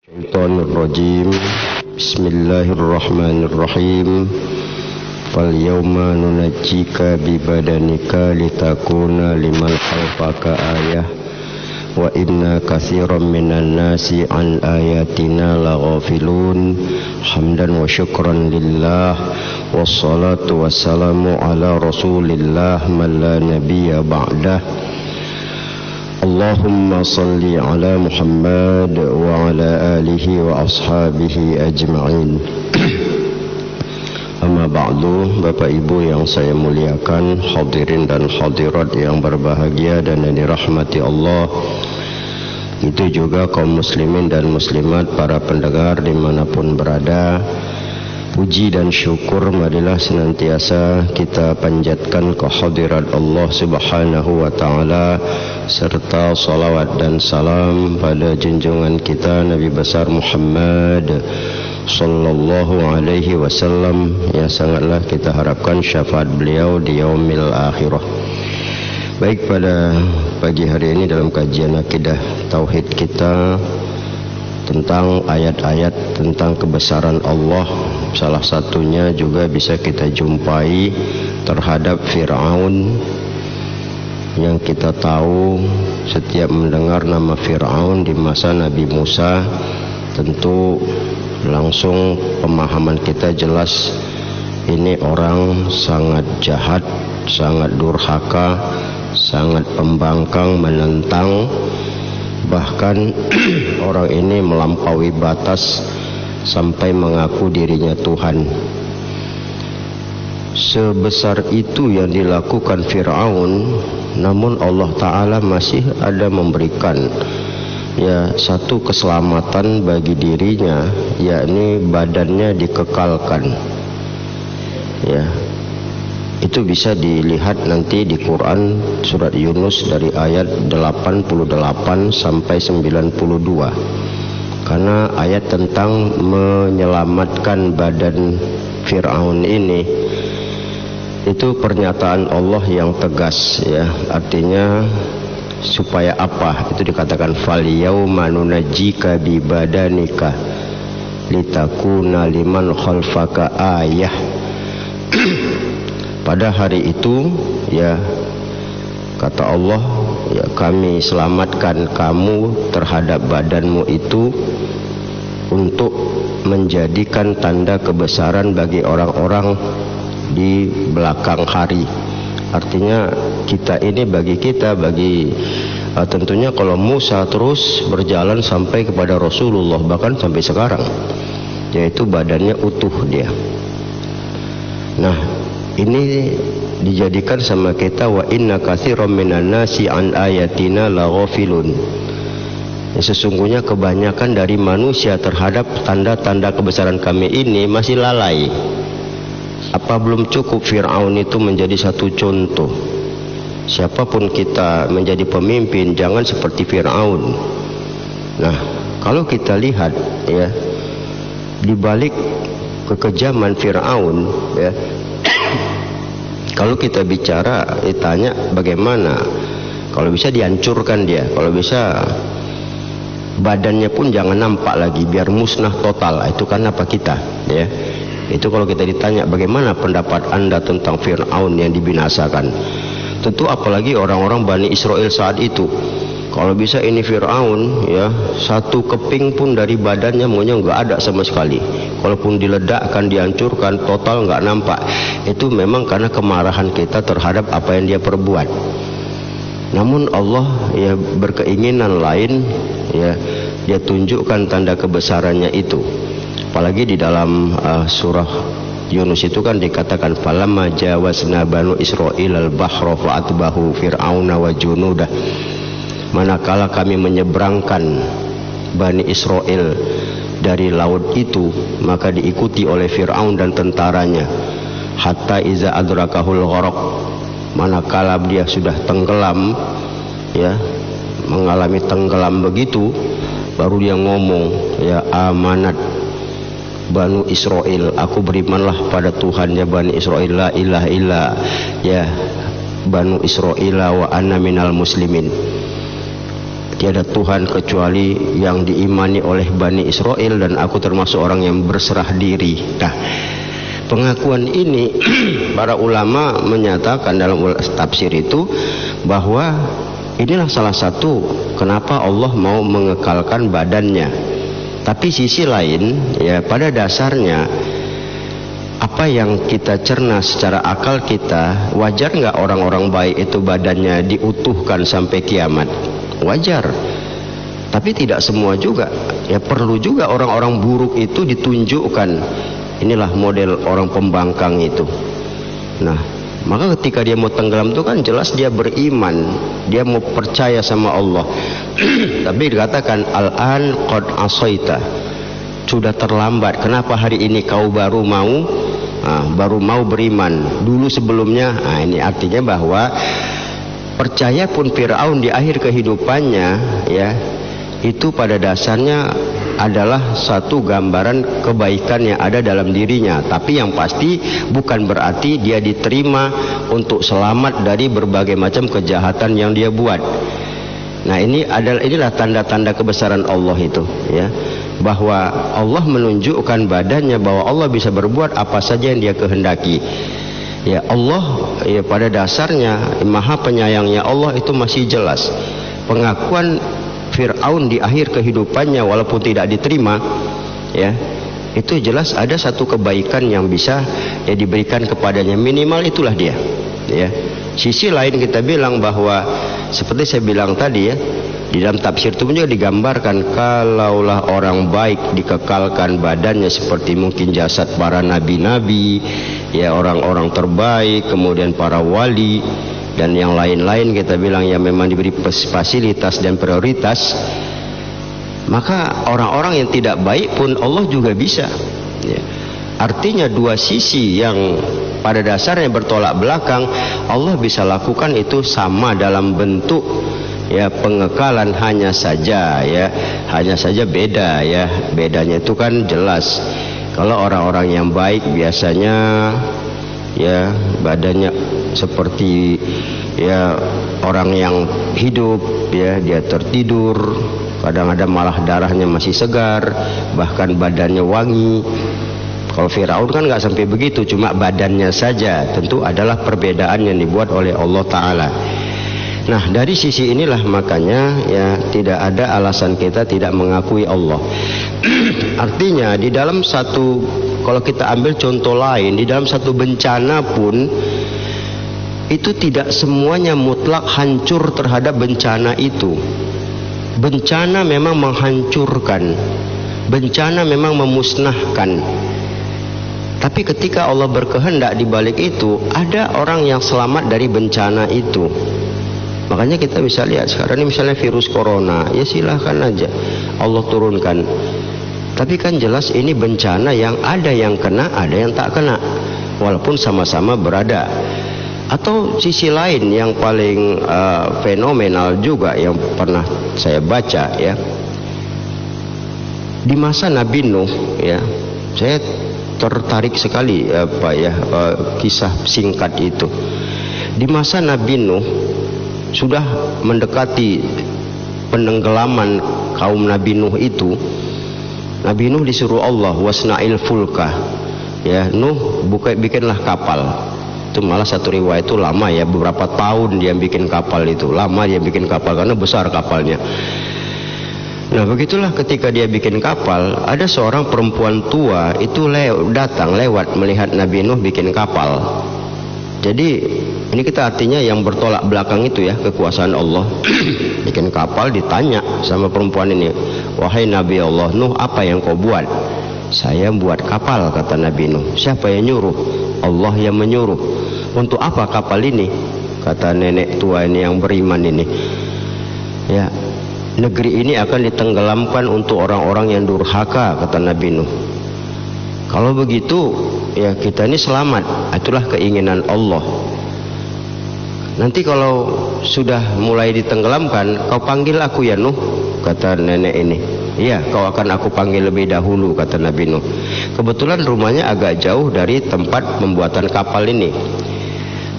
Syaitonirrajim. Bismillahirrahmanirrahim. Fal yawma nunajjika bi badanika litakuna liman khalfaka ayah wa inna katsiran minan nasi an ayatina laghafilun. Hamdan wa syukran lillah wassalatu wassalamu ala rasulillah man la nabiyya ba'dah. Allahumma salli ala Muhammad wa ala alihi wa ashabihi ajma'in. Amma ba'du, Bapak Ibu yang saya muliakan, hadirin dan hadirat yang berbahagia dan yang dirahmati Allah, itu juga kaum muslimin dan muslimat, para pendengar dimanapun berada. Puji dan syukur marilah senantiasa kita panjatkan kehadirat Allah Subhanahu wa ta'ala, serta salawat dan salam pada junjungan kita Nabi besar Muhammad sallallahu alaihi wasallam, yang sangatlah kita harapkan syafaat beliau di yaumil akhirah. Baik, pada pagi hari ini dalam kajian akidah tauhid kita tentang ayat-ayat tentang kebesaran Allah, salah satunya juga bisa kita jumpai terhadap Fir'aun, yang kita tahu setiap mendengar nama Fir'aun di masa Nabi Musa, tentu langsung pemahaman kita jelas ini orang sangat jahat, sangat durhaka, sangat pembangkang, menentang. Bahkan orang ini melampaui batas sampai mengaku dirinya Tuhan. Sebesar itu yang dilakukan Fir'aun, namun Allah Ta'ala masih ada memberikan satu keselamatan bagi dirinya, yakni badannya dikekalkan. Itu bisa dilihat nanti di Quran surat Yunus dari ayat 88 sampai 92. Karena ayat tentang menyelamatkan badan Fir'aun ini, itu pernyataan Allah yang tegas, artinya supaya apa? Itu dikatakan fal yauma nunajjika bi badanika litakuna liman khalfaka ayah. Pada hari itu, kata Allah, kami selamatkan kamu terhadap badanmu itu untuk menjadikan tanda kebesaran bagi orang-orang di belakang hari. Artinya kita ini bagi tentunya kalau Musa terus berjalan sampai kepada Rasulullah, bahkan sampai sekarang, yaitu badannya utuh dia. Nah, ini dijadikan sama kita, wa inna katsiran minan nasi an ayatina laghafilun. Sesungguhnya kebanyakan dari manusia terhadap tanda-tanda kebesaran kami ini masih lalai. Apa belum cukup Fir'aun itu menjadi satu contoh? Siapapun kita menjadi pemimpin, jangan seperti Fir'aun. Nah, kalau kita lihat di balik kekejaman Fir'aun, kalau kita bicara, ditanya bagaimana, kalau bisa dihancurkan dia, kalau bisa badannya pun jangan nampak lagi, biar musnah total. Itu kan apa kita, Itu kalau kita ditanya bagaimana pendapat anda tentang Fir'aun yang dibinasakan. Tentu apalagi orang-orang Bani Israel saat itu. Kalau bisa ini Fir'aun, satu keping pun dari badannya maunya nggak ada sama sekali. Kalaupun diledakkan, dihancurkan, total nggak nampak. Itu memang karena kemarahan kita terhadap apa yang dia perbuat. Namun Allah berkeinginan lain, dia tunjukkan tanda kebesarannya itu. Apalagi di dalam surah Yunus itu kan dikatakan falamma jawazna banu Israil al-bahra fa'atbahu fir'auna wa junudah. Manakala kami menyeberangkan Bani Israel dari laut itu, maka diikuti oleh Fir'aun dan tentaranya. Hatta iza adrakahul gharaq, manakala dia sudah tenggelam, mengalami tenggelam begitu, baru dia ngomong, amanat Banu Israel, aku berimanlah pada Tuhannya Bani Israel, la ilaha illa Banu Israel wa anna minal muslimin. tiada Tuhan kecuali yang diimani oleh Bani Israel dan aku termasuk orang yang berserah diri. Nah, pengakuan ini para ulama menyatakan dalam tafsir itu bahwa inilah salah satu kenapa Allah mau mengekalkan badannya. Tapi sisi lain, ya pada dasarnya apa yang kita cerna secara akal kita, wajar nggak orang-orang baik itu badannya diutuhkan sampai kiamat? Wajar. Tapi tidak semua juga. Ya perlu juga orang-orang buruk itu ditunjukkan. Inilah model orang pembangkang itu. Nah, maka ketika dia mau tenggelam itu kan jelas dia beriman, dia mau percaya sama Allah. Tapi dikatakan al-an qad asaita, sudah terlambat. Kenapa hari ini kau baru mau beriman? Dulu sebelumnya. Nah, ini artinya bahwa percaya pun Fir'aun di akhir kehidupannya, ya itu pada dasarnya adalah satu gambaran kebaikan yang ada dalam dirinya. Tapi yang pasti bukan berarti dia diterima untuk selamat dari berbagai macam kejahatan yang dia buat. Nah, inilah tanda-tanda kebesaran Allah itu, ya, bahwa Allah menunjukkan badannya bahwa Allah bisa berbuat apa saja yang dia kehendaki. Ya, Allah ya pada dasarnya Maha Penyayangnya Allah itu masih jelas. Pengakuan Fir'aun di akhir kehidupannya walaupun tidak diterima, ya itu jelas ada satu kebaikan yang bisa ya diberikan kepadanya, minimal itulah dia, ya. Sisi lain kita bilang bahwa seperti saya bilang tadi, ya, di dalam tafsir itu juga digambarkan kalaulah orang baik dikekalkan badannya seperti mungkin jasad para nabi-nabi, ya orang-orang terbaik, kemudian para wali dan yang lain-lain, kita bilang ya memang diberi fasilitas dan prioritas, maka orang-orang yang tidak baik pun Allah juga bisa, ya. Artinya dua sisi yang pada dasarnya bertolak belakang Allah bisa lakukan itu sama dalam bentuk, ya pengekalan, hanya saja beda, ya bedanya itu kan jelas. Kalau orang-orang yang baik biasanya ya badannya seperti ya orang yang hidup, ya dia tertidur, kadang-kadang malah darahnya masih segar, bahkan badannya wangi. Kalau Firaun kan nggak sampai begitu, cuma badannya saja. Tentu adalah perbedaan yang dibuat oleh Allah Ta'ala. Nah, dari sisi inilah makanya ya tidak ada alasan kita tidak mengakui Allah. Artinya di dalam satu, kalau kita ambil contoh lain, di dalam satu bencana pun itu tidak semuanya mutlak hancur terhadap bencana itu. Bencana memang menghancurkan, bencana memang memusnahkan. Tapi ketika Allah berkehendak di balik itu ada orang yang selamat dari bencana itu. Makanya kita bisa lihat sekarang ini misalnya virus corona, ya silahkan aja Allah turunkan. Tapi kan jelas ini bencana yang ada yang kena, ada yang tak kena, walaupun sama-sama berada. Atau sisi lain yang paling fenomenal juga yang pernah saya baca, ya, di masa Nabi Nuh, ya, saya tertarik sekali kisah singkat itu. Di masa Nabi Nuh sudah mendekati penenggelaman kaum Nabi Nuh itu. Nabi Nuh disuruh Allah wasna'il fulka, ya Nuh bikinlah kapal. Itu malah satu riwayat itu lama, ya beberapa tahun dia bikin kapal itu, lama dia bikin kapal karena besar kapalnya. Nah begitulah ketika dia bikin kapal, ada seorang perempuan tua itu datang lewat melihat Nabi Nuh bikin kapal. Jadi ini kita artinya yang bertolak belakang itu, ya kekuasaan Allah. Bikin kapal, ditanya sama perempuan ini, wahai Nabi Allah Nuh, apa yang kau buat? Saya buat kapal, kata Nabi Nuh. Siapa yang nyuruh? Allah yang menyuruh. Untuk apa kapal ini? Kata nenek tua ini yang beriman ini, ya negeri ini akan ditenggelamkan untuk orang-orang yang durhaka, kata Nabi Nuh. Kalau begitu ya kita ini selamat. Itulah keinginan Allah. Nanti kalau sudah mulai ditenggelamkan, kau panggil aku ya Nuh, kata nenek ini. Iya, kau akan aku panggil lebih dahulu, kata Nabi Nuh. Kebetulan rumahnya agak jauh dari tempat pembuatan kapal ini.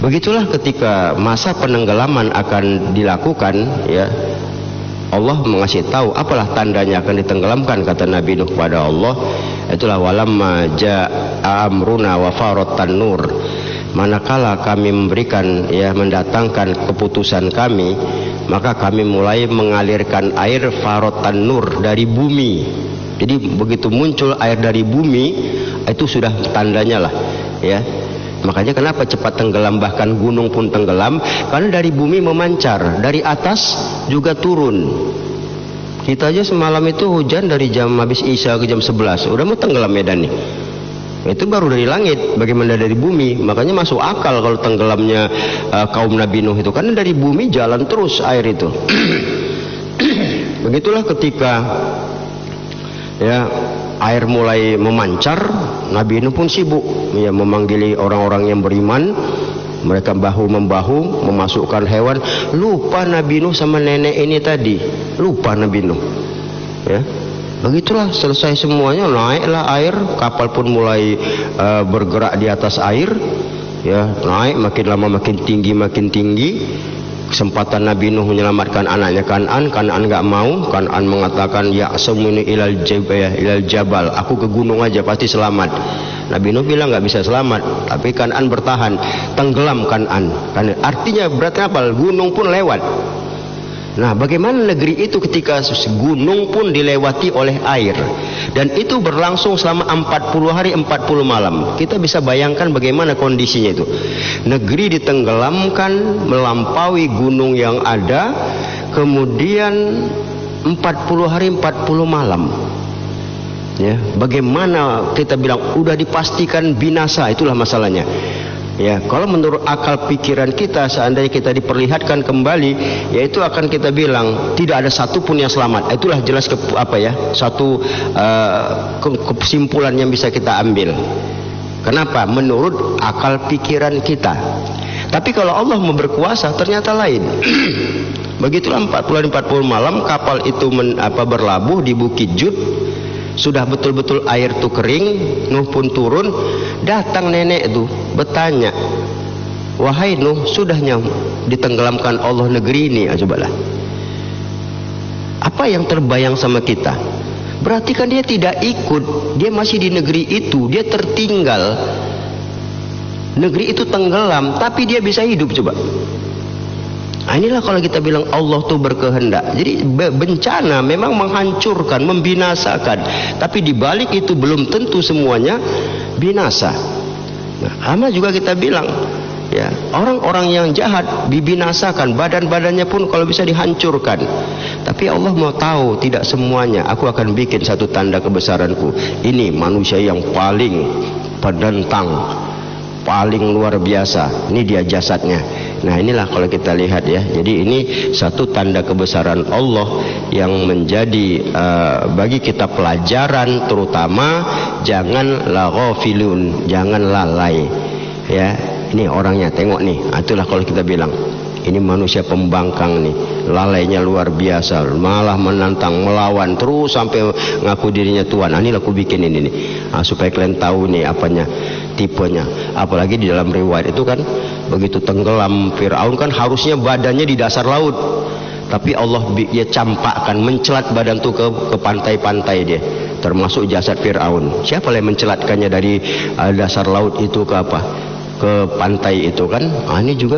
Begitulah ketika masa penenggelaman akan dilakukan, ya Allah mengasih tahu apalah tandanya akan ditenggelamkan, kata Nabi Nuh kepada Allah, itulah walamma ja'a amruna wa faratan nur, manakala kami memberikan, ya, mendatangkan keputusan kami, maka kami mulai mengalirkan air faratan nur dari bumi. Jadi begitu muncul air dari bumi, itu sudah tandanya lah, ya. Makanya kenapa cepat tenggelam, bahkan gunung pun tenggelam, karena dari bumi memancar, dari atas juga turun. Kita aja semalam itu hujan dari jam habis Isya ke jam 11, udah mau tenggelam medan nih. Itu baru dari langit, bagaimana dari bumi. Makanya masuk akal kalau tenggelamnya kaum Nabi Nuh itu, karena dari bumi jalan terus air itu. Begitulah ketika, ya, air mulai memancar, Nabi Nuh pun sibuk, ya, memanggili orang-orang yang beriman. Mereka bahu-membahu memasukkan hewan. Lupa Nabi Nuh sama nenek ini tadi, lupa Nabi Nuh, ya. Begitulah selesai semuanya, naiklah air, kapal pun mulai bergerak di atas air, ya, naik makin lama makin tinggi. Kesempatan Nabi Nuh menyelamatkan anaknya Kan'an enggak mau. Kan'an mengatakan, ya asmuni ilal jabal, aku ke gunung aja pasti selamat. Nabi Nuh bilang nggak bisa selamat, tapi Kan'an bertahan, tenggelam Kan'an. Artinya berarti apa? Gunung pun lewat. Nah, bagaimana negeri itu ketika gunung pun dilewati oleh air, dan itu berlangsung selama 40 hari 40 malam. Kita bisa bayangkan bagaimana kondisinya itu. Negeri ditenggelamkan melampaui gunung yang ada, kemudian 40 hari 40 malam. Ya, bagaimana kita bilang udah dipastikan binasa, itulah masalahnya. Ya, kalau menurut akal pikiran kita, seandainya kita diperlihatkan kembali, yaitu akan kita bilang tidak ada satupun yang selamat. Itulah jelas satu kesimpulan yang bisa kita ambil. Kenapa? Menurut akal pikiran kita. Tapi kalau Allah mau berkuasa, ternyata lain. Begitulah 40 malam kapal itu berlabuh di Bukit Jud. Sudah betul-betul air itu kering, Nuh pun turun. Datang nenek itu bertanya, wahai Nuh, sudahnya ditenggelamkan Allah negeri ini? Cobalah, apa yang terbayang sama kita? Berarti kan dia tidak ikut, dia masih di negeri itu, dia tertinggal. Negeri itu tenggelam, tapi dia bisa hidup. Coba. Nah, inilah kalau kita bilang Allah tuh berkehendak. Jadi bencana memang menghancurkan, membinasakan, tapi di balik itu belum tentu semuanya binasa. Nah, sama juga kita bilang, ya, orang-orang yang jahat dibinasakan, badan-badannya pun kalau bisa dihancurkan. Tapi Allah mau tahu tidak semuanya. Aku akan bikin satu tanda kebesaranku. Ini manusia yang paling penentang, paling luar biasa. Ini dia jasadnya. Nah, inilah kalau kita lihat, ya. Jadi ini satu tanda kebesaran Allah yang menjadi bagi kita pelajaran, terutama janganlah ghafilun, jangan lalai, ya. Ini orangnya, tengok nih. Itulah kalau kita bilang ini manusia pembangkang nih, lalainya luar biasa, malah menantang, melawan terus sampai ngaku dirinya Tuhan. Ini aku bikin ini nih, supaya kalian tahu nih apanya, tipenya. Apalagi di dalam riwayat itu kan, begitu tenggelam Fir'aun kan harusnya badannya di dasar laut, tapi Allah dia campakkan, mencelat badan tuh ke pantai-pantai dia, termasuk jasad Fir'aun. Siapa yang mencelatkannya dari dasar laut itu ke ke pantai itu kan? Ini juga